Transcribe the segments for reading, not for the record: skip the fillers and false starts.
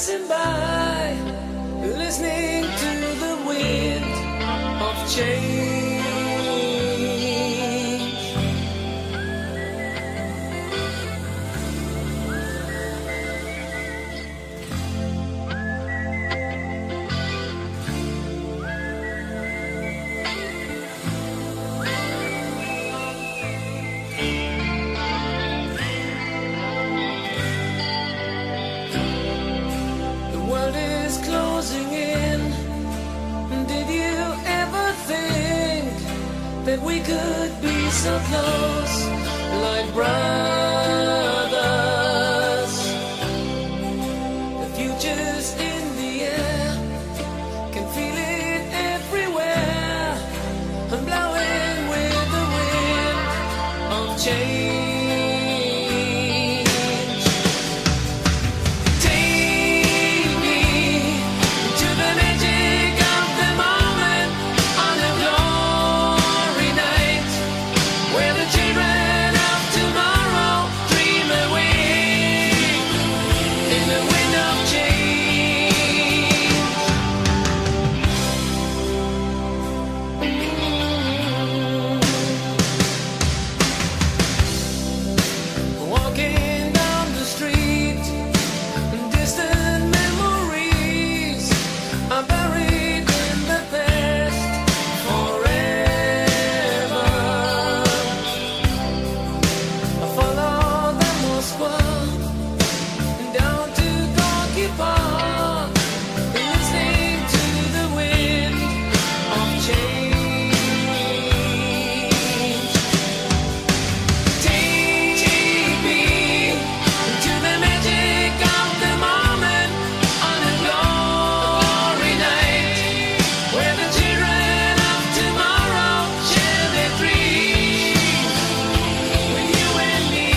passing by, listening to the wind of change. The world is closing in. Did you ever think that we could be so close, like brothers? The future's in the air, can feel it everywhere. I'm blowing with the wind of change. Take me to the magic of the moment on a glory night, where the children of tomorrow dream away in the wind of change. Walking down the street, distant memories are buried in the past forever. I follow the Moskva down to Gorky Park, listening to the wind of change. Take me to the magic of the moment on a glory night, where the children of tomorrow share their dreams with you and me.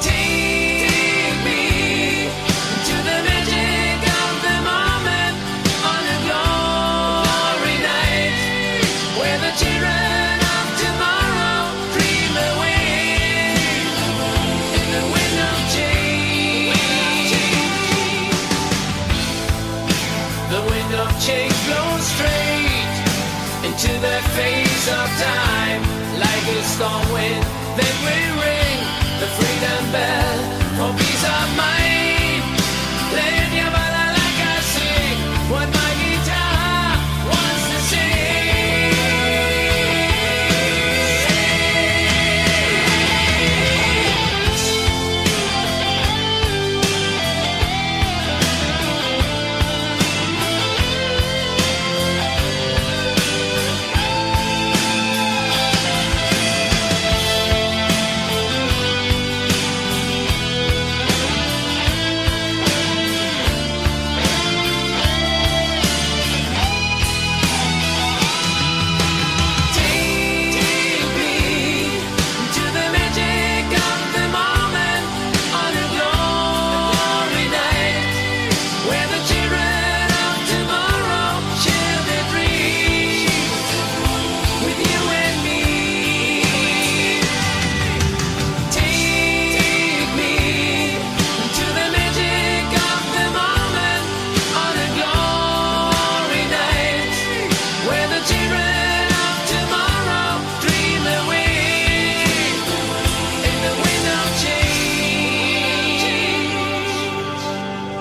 Take me to the magic of the moment on a glory night, where the children of tomorrow dream away in the wind of change. The wind of change blows straight into the face of time, like a storm wind that will